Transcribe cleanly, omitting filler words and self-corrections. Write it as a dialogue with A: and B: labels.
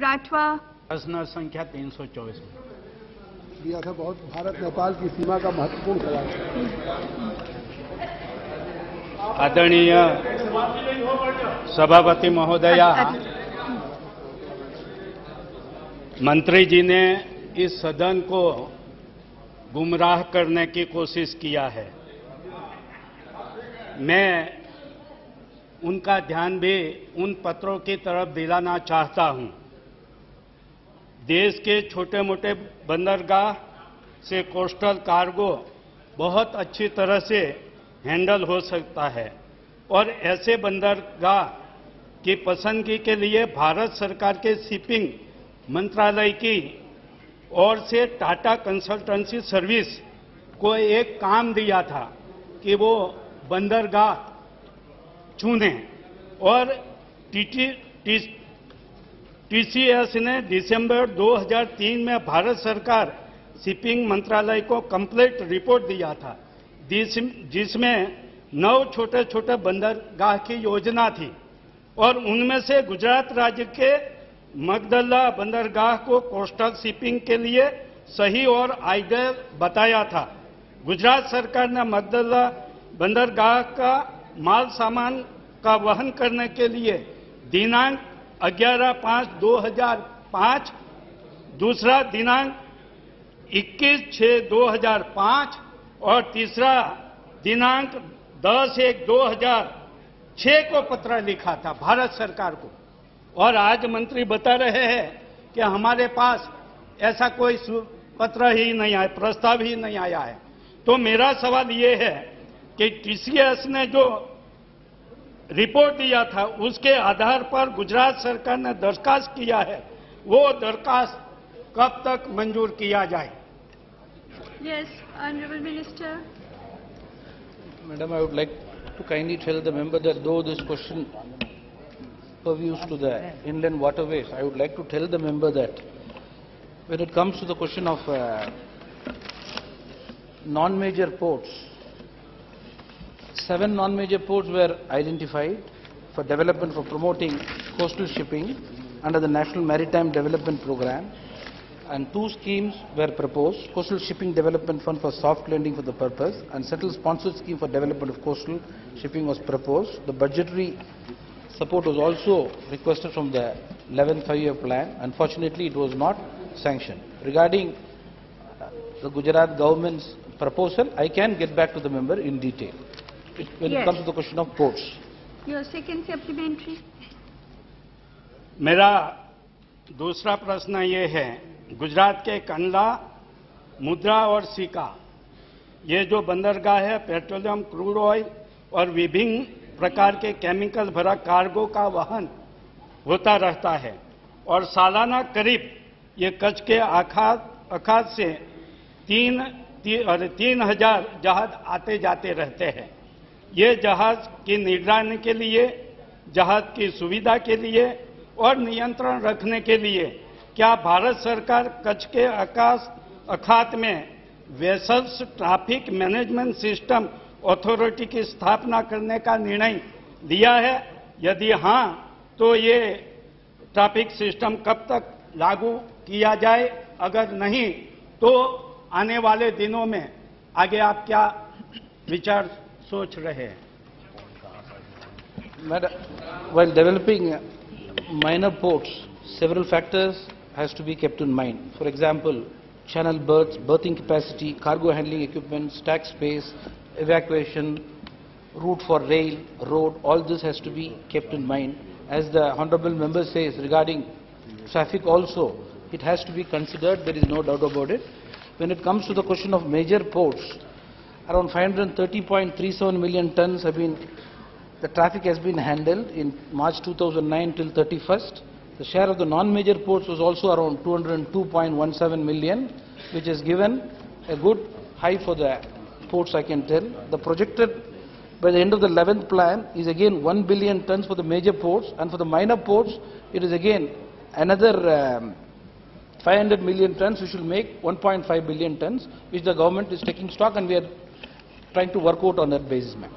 A: राठवा।
B: प्रश्न संख्या 324
C: दिया था। बहुत भारत नेपाल की सीमा का महत्वपूर्ण सवाल है।
B: आदरणीय सभापति महोदया, मंत्री जी ने इस सदन को गुमराह करने की कोशिश किया है। मैं उनका ध्यान भी उन पत्रों की तरफ दिलाना चाहता हूं। देश के छोटे मोटे बंदरगाह से कोस्टल कार्गो बहुत अच्छी तरह से हैंडल हो सकता है और ऐसे बंदरगाह की पसंदगी के लिए भारत सरकार के शिपिंग मंत्रालय की ओर से टाटा कंसल्टेंसी सर्विस को एक काम दिया था कि वो बंदरगाह चुने और टीसीएस ने दिसंबर 2003 में भारत सरकार शिपिंग मंत्रालय को कंप्लीट रिपोर्ट दिया था, जिसमें 9 छोटे छोटे बंदरगाह की योजना थी और उनमें से गुजरात राज्य के मगदल्ला बंदरगाह को कोस्टल शिपिंग के लिए सही और आइडियल बताया था। गुजरात सरकार ने मगदल्ला बंदरगाह का माल सामान का वहन करने के लिए दिनांक 11/5/2005, दूसरा दिनांक 21/6/2005 और तीसरा दिनांक 10/1/2006 को पत्र लिखा था भारत सरकार को। और आज मंत्री बता रहे हैं कि हमारे पास ऐसा कोई पत्र ही नहीं आया, प्रस्ताव ही नहीं आया है। तो मेरा सवाल ये है कि टीसीएस ने जो रिपोर्ट दिया था उसके आधार पर गुजरात सरकार ने दरखास्त किया है, वो दरखास्त कब तक मंजूर किया जाए?
A: Yes, Honorable Minister.
D: Madam, I would like to kindly tell the member that though this question purviews to the inland waterways, I would like to tell the member that when it comes to the question of non-major ports, 7 non-major ports were identified for development for promoting coastal shipping under the National Maritime Development Program, and 2 schemes were proposed: Coastal Shipping Development Fund for soft lending for the purpose, and Central Sponsored Scheme for Development of Coastal Shipping was proposed. The budgetary support was also requested from the 11th 5-year plan. Unfortunately, it was not sanctioned. Regarding the Gujarat government's proposal, I can get back to the member in detail when it comes to the question of ports.
A: Your second supplementary.
B: मेरा दूसरा प्रश्न ये है, गुजरात के कंडला, मुद्रा और caeca, ये जो बंदरगाह है, पेट्रोलियम, क्रूड ऑयल और विभिन्न प्रकार के केमिकल भरा कार्गो का वहन होता रहता है और सालाना करीब ये कच्छ के अखात से 3,000 जहाज आते जाते रहते हैं। ये जहाज की निगरानी के लिए, जहाज की सुविधा के लिए और नियंत्रण रखने के लिए क्या भारत सरकार कच्छ के अखात में vessels traffic management system authority की स्थापना करने का निर्णय लिया है? यदि हां, तो ये ट्रैफिक सिस्टम कब तक लागू किया जाए? अगर नहीं, तो आने वाले दिनों में आगे आप क्या विचार सोच रहे हैं?
D: Madam, while developing minor ports, several factors has to be kept in mind. For example, channel berths, berthing capacity, cargo handling equipment, stack space, evacuation, route for rail, road, all this has to be kept in mind. As the honorable member says regarding traffic also, it has to be considered, there is no doubt about it. When it comes to the question of major ports, around 530.37 million tons have been, the traffic has been handled in March 2009 till 31st. The share of the non-major ports was also around 202.17 million, which has given a good high for the ports, I can tell. The projected by the end of the 11th plan is again 1 billion tons for the major ports, and for the minor ports it is again another 500 million tons, which will make 1.5 billion tons, which the government is taking stock, and we are trying to work out on that basis, ma'am.